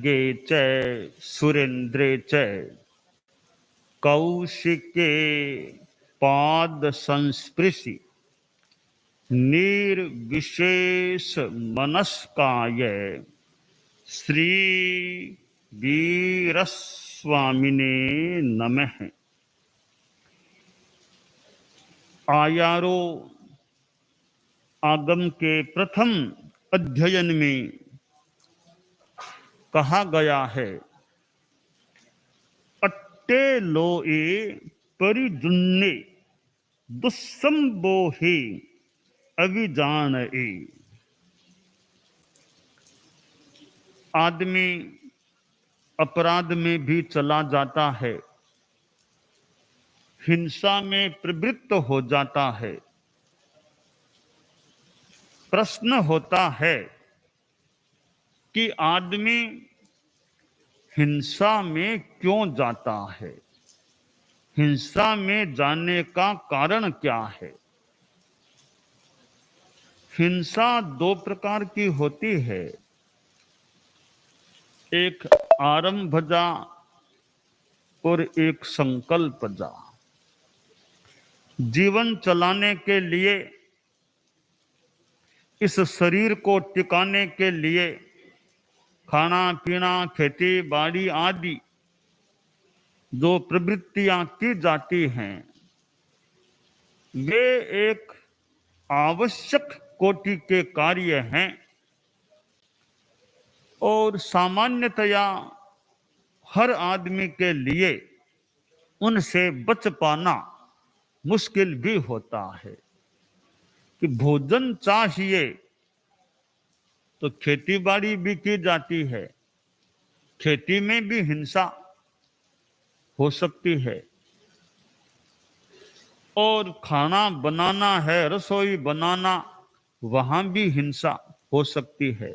गे च सुरेन्द्रे च कौशिके पाद संस्पृशि निर्विशेष मनस्काय श्री वीरस्वामिने नमः। आयारो आगम के प्रथम अध्ययन में कहा गया है, अट्टे लोए परिजुन्ने दुस्संबोहे अभिजान ए। आदमी अपराध में भी चला जाता है, हिंसा में प्रवृत्त हो जाता है। प्रश्न होता है कि आदमी हिंसा में क्यों जाता है, हिंसा में जाने का कारण क्या है। हिंसा दो प्रकार की होती है, एक आरंभजा और एक संकल्पजा। जीवन चलाने के लिए, इस शरीर को टिकाने के लिए खाना पीना, खेती बाड़ी आदि जो प्रवृत्तियां की जाती हैं, वे एक आवश्यक कोटि के कार्य हैं और सामान्यतया हर आदमी के लिए उनसे बच पाना मुश्किल भी होता है। कि भोजन चाहिए तो खेती बाड़ी भी की जाती है, खेती में भी हिंसा हो सकती है, और खाना बनाना है, रसोई बनाना, वहां भी हिंसा हो सकती है,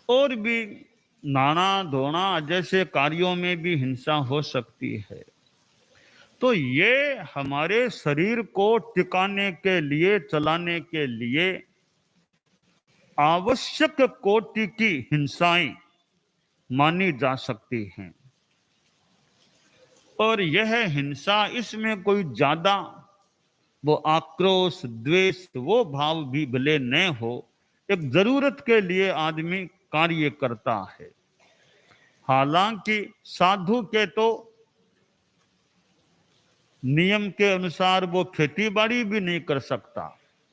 और भी नाना धोना जैसे कार्यों में भी हिंसा हो सकती है। तो ये हमारे शरीर को टिकाने के लिए, चलाने के लिए आवश्यक कोटि की हिंसाएं मानी जा सकती हैं। और यह हिंसा, इसमें कोई ज्यादा वो आक्रोश, द्वेष, वो भाव भी भले न हो, एक जरूरत के लिए आदमी कार्य करता है। हालांकि साधु के तो नियम के अनुसार वो खेती बाड़ी भी नहीं कर सकता,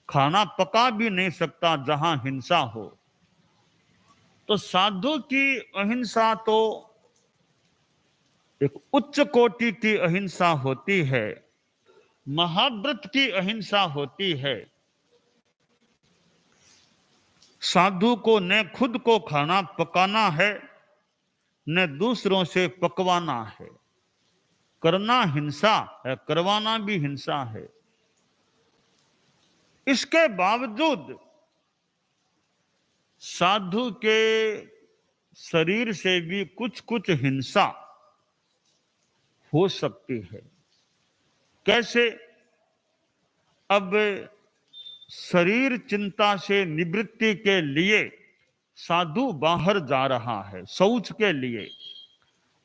खाना पका भी नहीं सकता जहां हिंसा हो। तो साधु की अहिंसा तो एक उच्च कोटि की अहिंसा होती है, महाव्रत की अहिंसा होती है। साधु को न खुद को खाना पकाना है, न दूसरों से पकवाना है। करना हिंसा है, करवाना भी हिंसा है। इसके बावजूद साधु के शरीर से भी कुछ कुछ हिंसा हो सकती है। कैसे? अब शरीर चिंता से निवृत्ति के लिए साधु बाहर जा रहा है शौच के लिए।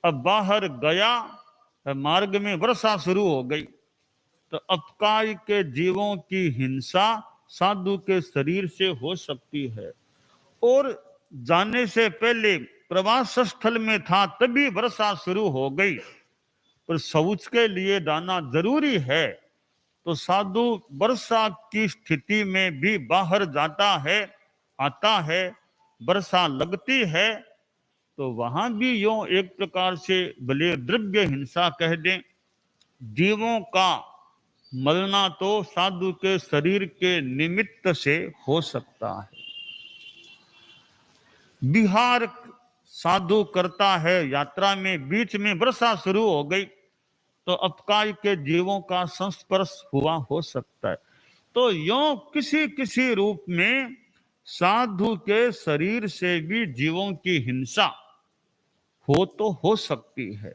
अब बाहर गया, मार्ग में वर्षा शुरू हो गई, तो अपकाय के जीवों की हिंसा साधु के शरीर से हो सकती है। और जाने से पहले प्रवास स्थल में था, तभी वर्षा शुरू हो गई, पर शौच के लिए जाना जरूरी है। तो साधु वर्षा की स्थिति में भी बाहर जाता है, आता है, वर्षा लगती है, तो वहां भी यूं एक प्रकार से भले द्रव्य हिंसा कह दें, जीवों का मरना तो साधु के शरीर के निमित्त से हो सकता है। बिहार साधु करता है, यात्रा में बीच में वर्षा शुरू हो गई, तो अपकाय के जीवों का संस्पर्श हुआ हो सकता है। तो यूं किसी किसी रूप में साधु के शरीर से भी जीवों की हिंसा हो तो हो सकती है।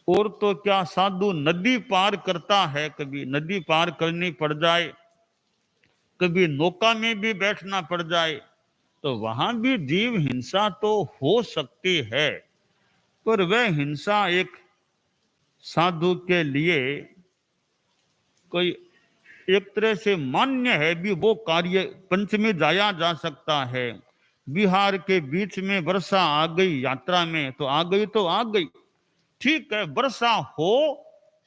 और तो क्या, साधु नदी पार करता है, कभी नदी पार करनी पड़ जाए, कभी नौका में भी बैठना पड़ जाए, तो वहां भी जीव हिंसा तो हो सकती है, पर वह हिंसा एक साधु के लिए कोई एक तरह से मान्य है भी। वो कार्य पंचमी जाया जा सकता है। बिहार के बीच में वर्षा आ गई यात्रा में, तो आ गई तो आ गई, ठीक है। वर्षा हो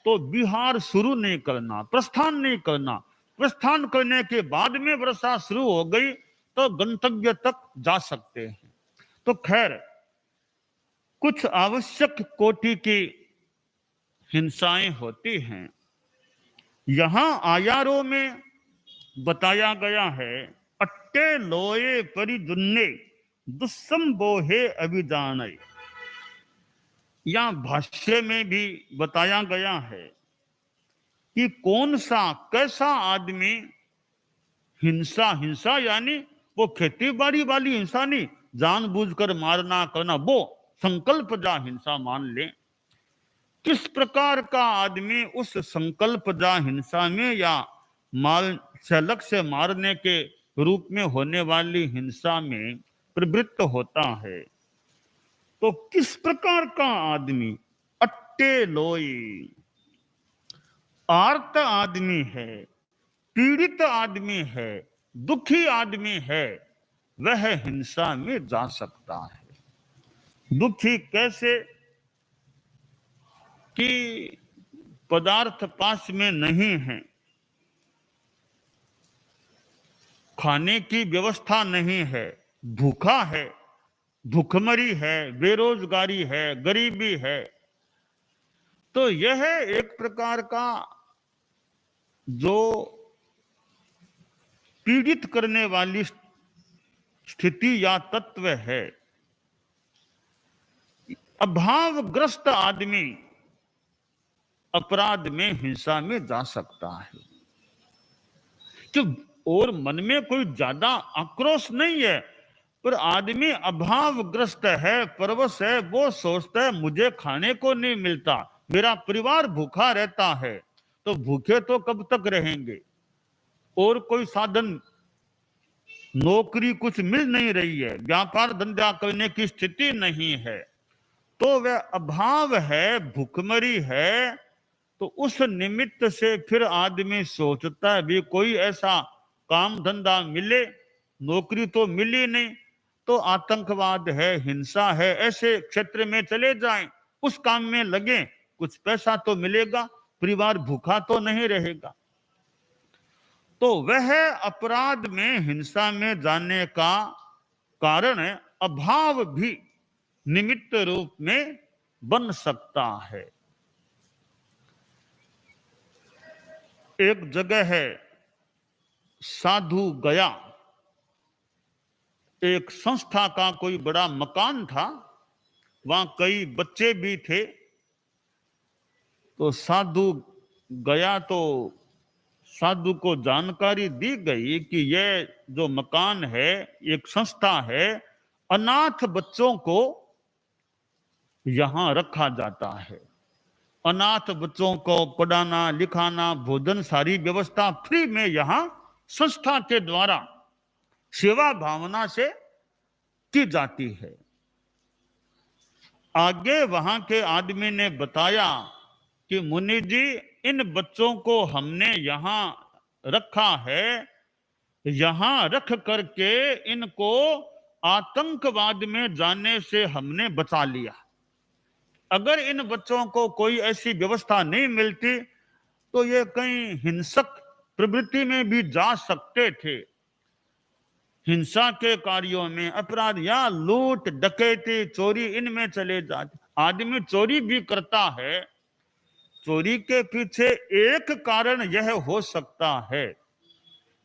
तो बिहार शुरू नहीं करना, प्रस्थान नहीं करना। प्रस्थान करने के बाद में वर्षा शुरू हो गई तो गंतव्य तक जा सकते हैं। तो खैर, कुछ आवश्यक कोटि की हिंसाएं होती हैं। यहां आयारों में बताया गया है, अट्टे लोए परिजुन्ने दुस्संबोहे अभिजानय। या भाष्य में भी बताया गया है कि कौन सा कैसा आदमी हिंसा, हिंसा यानी वो खेती बाड़ी वाली हिंसा नहीं, जानबूझकर मारना करना, वो संकल्प जा हिंसा मान ले। किस प्रकार का आदमी उस संकल्प जा हिंसा में या माल से लक्ष्य मारने के रूप में होने वाली हिंसा में प्रवृत्त होता है। तो किस प्रकार का आदमी? अट्टे लोई, आर्त आदमी है, पीड़ित आदमी है, दुखी आदमी है, वह हिंसा में जा सकता है। दुखी कैसे? कि पदार्थ पास में नहीं है, खाने की व्यवस्था नहीं है, भूखा है, भूखमरी है, बेरोजगारी है, गरीबी है, तो यह एक प्रकार का जो पीड़ित करने वाली स्थिति या तत्व है। अभावग्रस्त आदमी अपराध में, हिंसा में जा सकता है। कि और मन में कोई ज्यादा आक्रोश नहीं है, पर आदमी अभावग्रस्त है, परवश है, वो सोचता है मुझे खाने को नहीं मिलता, मेरा परिवार भूखा रहता है। तो भूखे तो कब तक रहेंगे, और कोई साधन, नौकरी कुछ मिल नहीं रही है, व्यापार धंधा करने की स्थिति नहीं है, तो वह अभाव है, भूखमरी है। तो उस निमित्त से फिर आदमी सोचता है भी कोई ऐसा काम धंधा मिले, नौकरी तो मिली नहीं, तो आतंकवाद है, हिंसा है, ऐसे क्षेत्र में चले जाएं, उस काम में लगे, कुछ पैसा तो मिलेगा, परिवार भूखा तो नहीं रहेगा। तो वह अपराध में, हिंसा में जाने का कारण अभाव भी निमित्त रूप में बन सकता है। एक जगह है, साधु गया, एक संस्था का कोई बड़ा मकान था, वहां कई बच्चे भी थे। तो साधु गया, तो साधु को जानकारी दी गई कि यह जो मकान है, एक संस्था है, अनाथ बच्चों को यहां रखा जाता है। अनाथ बच्चों को पढ़ाना, लिखाना, भोजन, सारी व्यवस्था फ्री में यहां संस्था के द्वारा सेवा भावना से की जाती है। आगे वहां के आदमी ने बताया कि मुनि जी, इन बच्चों को हमने यहां रखा है, यहां रख करके इनको आतंकवाद में जाने से हमने बचा लिया। अगर इन बच्चों को कोई ऐसी व्यवस्था नहीं मिलती तो ये कहीं हिंसक प्रवृत्ति में भी जा सकते थे, हिंसा के कार्यों में, अपराध या लूट डकैती चोरी, इनमें चले जाते। आदमी चोरी भी करता है, चोरी के पीछे एक कारण यह हो सकता है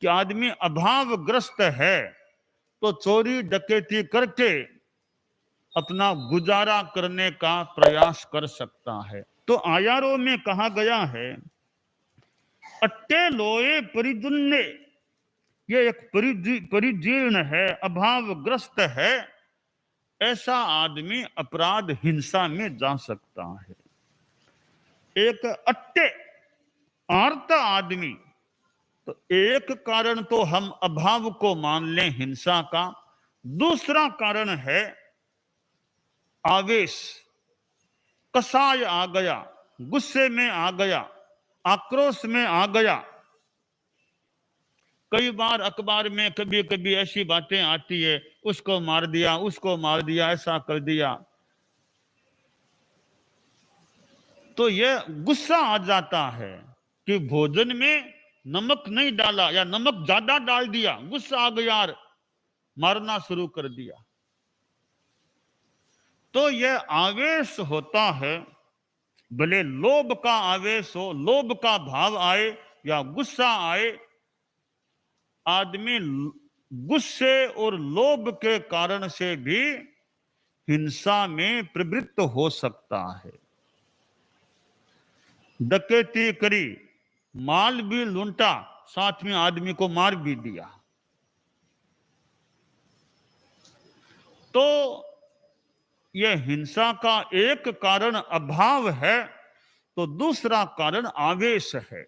कि आदमी अभावग्रस्त है, तो चोरी डकैती करके अपना गुजारा करने का प्रयास कर सकता है। तो आयारों में कहा गया है, अट्टे लोए परिजुन्ने, ये एक परिजीर्ण है, अभावग्रस्त है, ऐसा आदमी अपराध, हिंसा में जा सकता है। एक अट्टे आर्त आदमी, तो एक कारण तो हम अभाव को मान लें हिंसा का, दूसरा कारण है आवेश। कसाय आ गया, गुस्से में आ गया, आक्रोश में आ गया। कई बार अखबार में कभी कभी ऐसी बातें आती है, उसको मार दिया, उसको मार दिया, ऐसा कर दिया। तो यह गुस्सा आ जाता है कि भोजन में नमक नहीं डाला या नमक ज्यादा डाल दिया, गुस्सा आ गया और मारना शुरू कर दिया। तो यह आवेश होता है, भले लोभ का आवेश हो, लोभ का भाव आए या गुस्सा आए, आदमी गुस्से और लोभ के कारण से भी हिंसा में प्रवृत्त हो सकता है। डकैती करी, माल भी लूटा, साथ में आदमी को मार भी दिया। तो यह हिंसा का एक कारण अभाव है, तो दूसरा कारण आवेश है।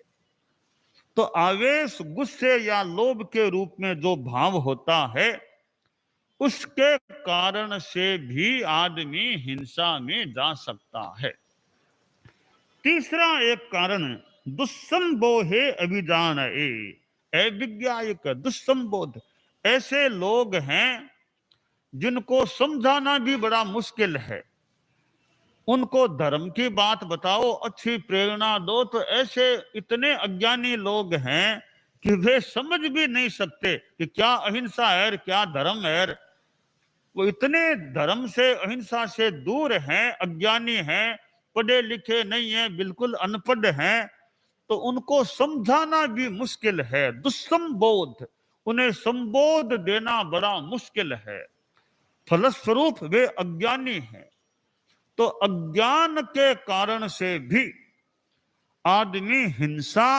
तो आवेश गुस्से या लोभ के रूप में जो भाव होता है, उसके कारण से भी आदमी हिंसा में जा सकता है। तीसरा एक कारण दुस्संबोधे अभिजान अविज्ञायक दुस्संबोध। ऐसे लोग हैं जिनको समझाना भी बड़ा मुश्किल है। उनको धर्म की बात बताओ, अच्छी प्रेरणा दो, तो ऐसे इतने अज्ञानी लोग हैं कि वे समझ भी नहीं सकते कि क्या अहिंसा है, क्या धर्म है। वो इतने धर्म से, अहिंसा से दूर हैं, अज्ञानी हैं, पढ़े लिखे नहीं हैं, बिल्कुल अनपढ़ हैं। तो उनको समझाना भी मुश्किल है, दुस्संबोध। उन्हें संबोध देना बड़ा मुश्किल है, फलस्वरूप वे अज्ञानी हैं। तो अज्ञान के कारण से भी आदमी हिंसा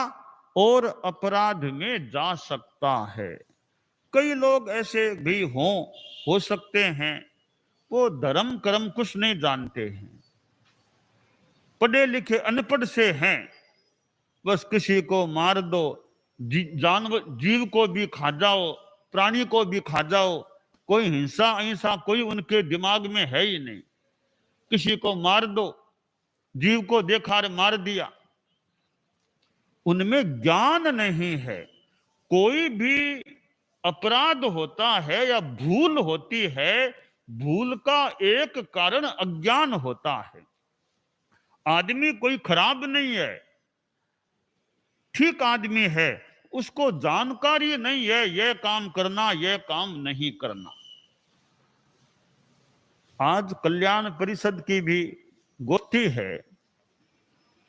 और अपराध में जा सकता है। कई लोग ऐसे भी हो सकते हैं, वो धर्म कर्म कुछ नहीं जानते हैं, पढ़े लिखे अनपढ़ से हैं, बस किसी को मार दो, जानवर जीव को भी खा जाओ, प्राणी को भी खा जाओ, कोई हिंसा अहिंसा कोई उनके दिमाग में है ही नहीं। किसी को मार दो, जीव को देखा और मार दिया। उनमें ज्ञान नहीं है। कोई भी अपराध होता है या भूल होती है, भूल का एक कारण अज्ञान होता है। आदमी कोई खराब नहीं है, ठीक आदमी है, उसको जानकारी नहीं है यह काम करना, यह काम नहीं करना। आज कल्याण परिषद की भी गोष्ठी है,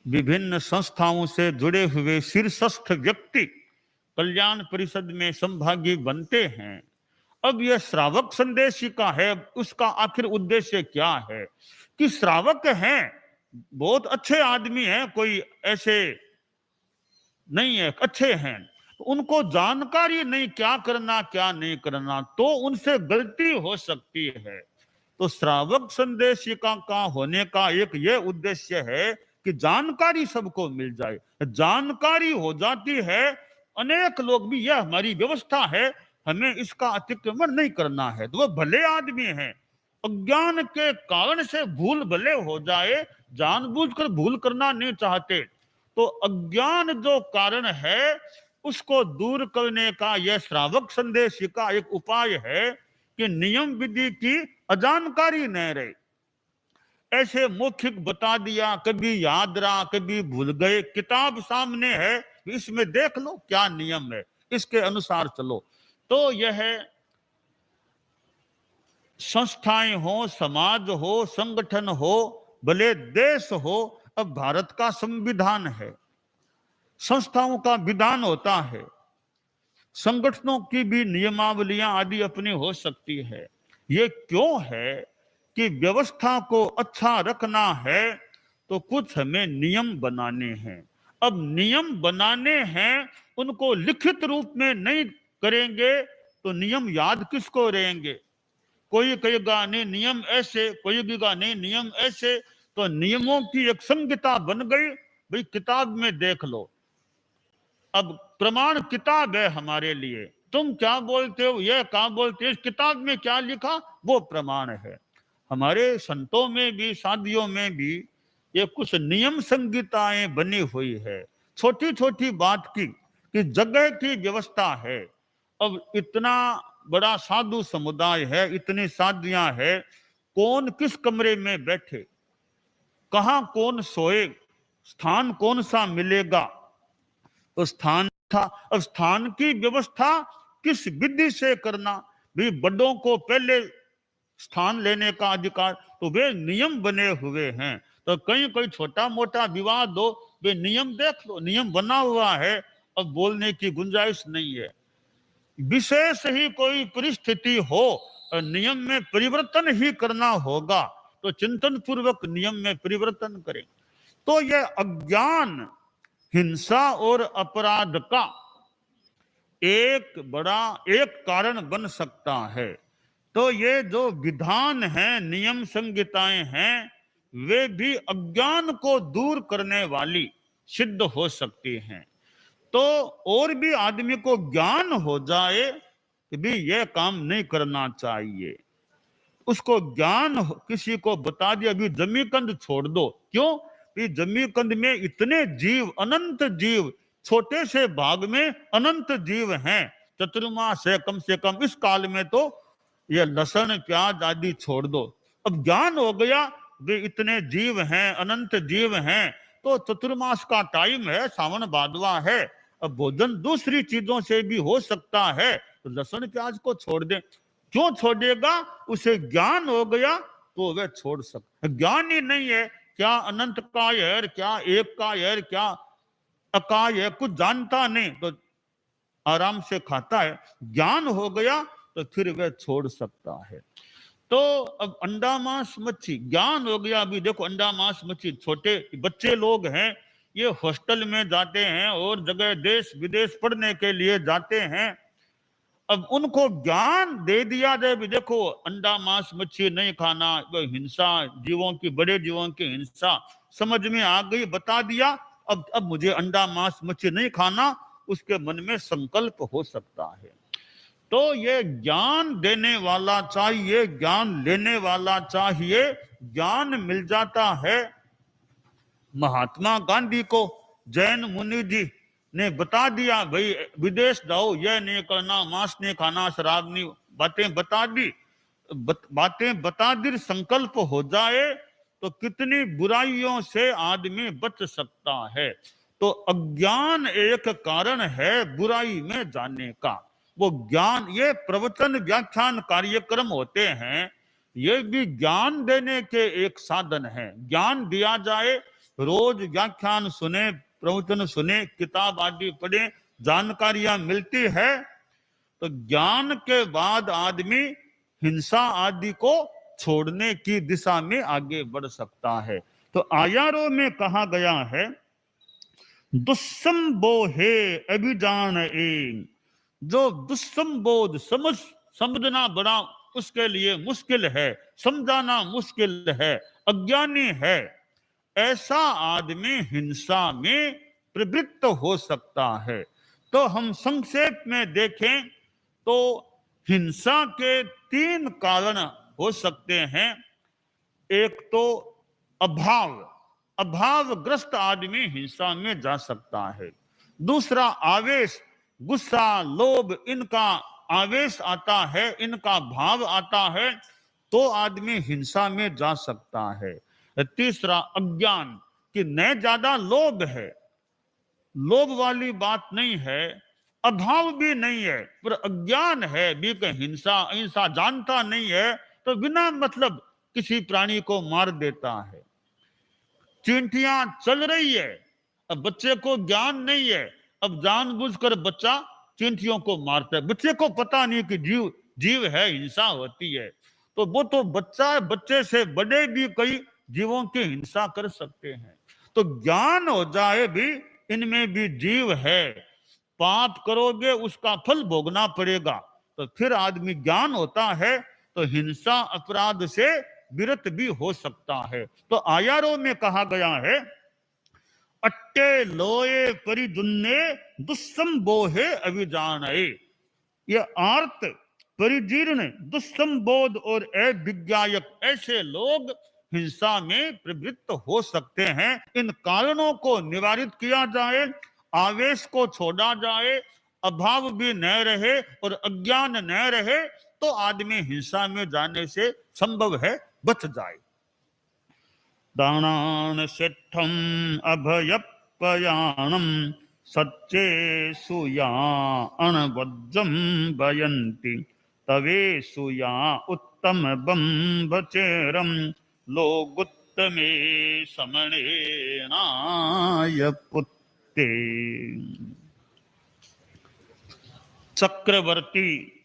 विभिन्न संस्थाओं से जुड़े हुए शीर्षस्थ व्यक्ति कल्याण परिषद में संभागी बनते हैं। अब यह श्रावक संदेशिका है, उसका आखिर उद्देश्य क्या है कि श्रावक हैं, बहुत अच्छे आदमी हैं, कोई ऐसे नहीं है, अच्छे हैं, उनको जानकारी नहीं क्या करना क्या नहीं करना, तो उनसे गलती हो सकती है। तो श्रावक संदेशिका का होने का एक यह उद्देश्य है कि जानकारी सबको मिल जाए। जानकारी हो जाती है, अनेक लोग भी यह हमारी व्यवस्था है, हमें इसका अतिक्रमण नहीं करना है, तो वह भले आदमी हैं। अज्ञान के कारण से भूल भले हो जाए, जानबूझकर भूल करना नहीं चाहते। तो अज्ञान जो कारण है, उसको दूर करने का यह श्रावक संदेशिका एक उपाय है कि नियम विधि की अजानकारी न रहे। ऐसे मौखिक बता दिया, कभी याद रहा, कभी भूल गए, किताब सामने है, इसमें देख लो क्या नियम है, इसके अनुसार चलो। तो यह संस्थाएं हो, समाज हो, संगठन हो, भले देश हो, अब भारत का संविधान है, संस्थाओं का विधान होता है, संगठनों की भी नियमावलियां आदि अपनी हो सकती है। ये क्यों है कि व्यवस्था को अच्छा रखना है, तो कुछ हमें नियम बनाने हैं। अब नियम बनाने हैं, उनको लिखित रूप में नहीं करेंगे तो नियम याद किसको रहेंगे। कोई कहेगा नहीं नियम ऐसे, कोई कहेगा नहीं नियम ऐसे, तो नियमों की एक संहिता बन गई, भाई किताब में देख लो। अब प्रमाण किताब है हमारे लिए, तुम क्या बोलते हो, यह क्या बोलते हो, इस किताब में क्या लिखा, वो प्रमाण है। हमारे संतों में भी, साधियों में भी ये कुछ नियम संहिताएं बनी हुई है, छोटी छोटी बात की, कि जगह की व्यवस्था है। अब इतना बड़ा साधु समुदाय है, इतनी साधियां है, कौन किस कमरे में बैठे, कहाँ कौन सोए, स्थान कौन सा मिलेगा, तो स्थान था। अब स्थान की व्यवस्था किस विधि से करना, भी बड़ों को पहले स्थान लेने का अधिकार, तो वे नियम बने हुए हैं। तो कहीं कोई छोटा मोटा विवाद हो, वे नियम देख लो, नियम बना हुआ है, अब बोलने की गुंजाइश नहीं है। विशेष ही कोई परिस्थिति हो, नियम में परिवर्तन ही करना होगा, तो चिंतन पूर्वक नियम में परिवर्तन करें। तो यह अज्ञान हिंसा और अपराध का एक बड़ा एक कारण बन सकता है। तो ये जो विधान है, नियम संहिताएं हैं, वे भी अज्ञान को दूर करने वाली सिद्ध हो सकती हैं। तो और भी आदमी को ज्ञान हो जाए कि भी यह काम नहीं करना चाहिए, उसको ज्ञान किसी को बता दिया, अभी जमीकंद छोड़ दो, क्यों, कि जमीकंद में इतने जीव, अनंत जीव, छोटे से भाग में अनंत जीव हैं। चतुर्मास है कम से कम, इस काल में तो ये लहसुन प्याज आदि छोड़ दो। अब ज्ञान हो गया, वे इतने जीव हैं, अनंत जीव हैं, तो चतुर्मास का टाइम है, सावन भादवा है, अब भोजन दूसरी चीजों से भी हो सकता है, तो लहसुन प्याज को छोड़ दे। क्यों छोड़ेगा, उसे ज्ञान हो गया तो वह छोड़ सकता। ज्ञान ही नहीं है, क्या अनंत काय है, क्या एक काय है, क्या अकाय है, कुछ जानता नहीं, तो आराम से खाता है। ज्ञान हो गया तो फिर वह छोड़ सकता है। तो अब अंडा मांस मच्छी, ज्ञान हो गया, अभी देखो अंडा मांस मच्छी, छोटे बच्चे लोग हैं, ये हॉस्टल में जाते हैं और जगह देश विदेश पढ़ने के लिए जाते हैं। अब उनको ज्ञान दे दिया जाए, भी देखो अंडा मांस मच्छी नहीं खाना, हिंसा, जीवों की, बड़े जीवों की हिंसा समझ में आ गई, बता दिया, अब मुझे अंडा मांस मच्छी नहीं खाना, उसके मन में संकल्प हो सकता है। तो ये ज्ञान देने वाला चाहिए, ज्ञान लेने वाला चाहिए। ज्ञान मिल जाता है महात्मा गांधी को, जैन मुनि जी ने बता दिया, भाई विदेश जाओ, यह नहीं करना, मांस नहीं खाना, शराब नहीं, बातें बता दी, बातें बता दी, संकल्प हो जाए तो कितनी बुराइयों से आदमी बच सकता है। तो अज्ञान एक कारण है बुराई में जाने का। वो ज्ञान, ये प्रवचन व्याख्यान कार्यक्रम होते हैं, ये भी ज्ञान देने के एक साधन है। ज्ञान दिया जाए, रोज व्याख्यान सुने, प्रवचन सुने, किताब आदि पढ़े, जानकारियां मिलती है, तो ज्ञान के बाद आदमी हिंसा आदि को छोड़ने की दिशा में आगे बढ़ सकता है। तो आयारों में कहा गया है, दुस्संबोहे अभिजान ए, जो दुस्संबोध समझना बड़ा उसके लिए मुश्किल है, समझाना मुश्किल है, अज्ञानी है, ऐसा आदमी हिंसा में प्रवृत्त हो सकता है। तो हम संक्षेप में देखें तो हिंसा के 3 कारण हो सकते हैं। एक तो अभाव, अभावग्रस्त आदमी हिंसा में जा सकता है। दूसरा आवेश, गुस्सा, लोभ, इनका आवेश आता है, इनका भाव आता है, तो आदमी हिंसा में जा सकता है। तीसरा अज्ञान, कि न ज्यादा लोभ है, लोभ वाली बात नहीं है, अभाव भी नहीं है, पर अज्ञान है भी, कि हिंसा अहिंसा जानता नहीं है, तो बिना मतलब किसी प्राणी को मार देता है। चींटियां चल रही है, अब बच्चे को ज्ञान नहीं है, अब जानबूझकर बच्चा चींटियों को मारता है, बच्चे को पता नहीं कि जीव जीव है, हिंसा होती है, तो वो तो बच्चा, बच्चे से बड़े भी कई जीवों की हिंसा कर सकते हैं। तो ज्ञान हो जाए भी इनमें भी जीव है, पाप करोगे उसका फल भोगना पड़ेगा, तो फिर आदमी ज्ञान होता है तो हिंसा अपराध से विरत भी हो सकता है। तो आयारों में कहा गया है, अट्टे लोए परिजुन्ने दुस्संबोहे अभिजानए, ये आर्त, परिजीर्ण, दुस्संबोध और अविज्ञायक ऐसे लोग हिंसा में प्रवृत्त हो सकते हैं। इन कारणों को निवारित किया जाए, आवेश को छोड़ा जाए, अभाव भी न रहे और अज्ञान न रहे, तो आदमी हिंसा में जाने से संभव है बच जाए। दानान सेठम अभयपयाणम सच्चे सुया अणवज्जम भयंती तवे सुया उत्तम बम्बचेरम लोगुत्तमे समणे नाय पुत्ते। चक्रवर्ती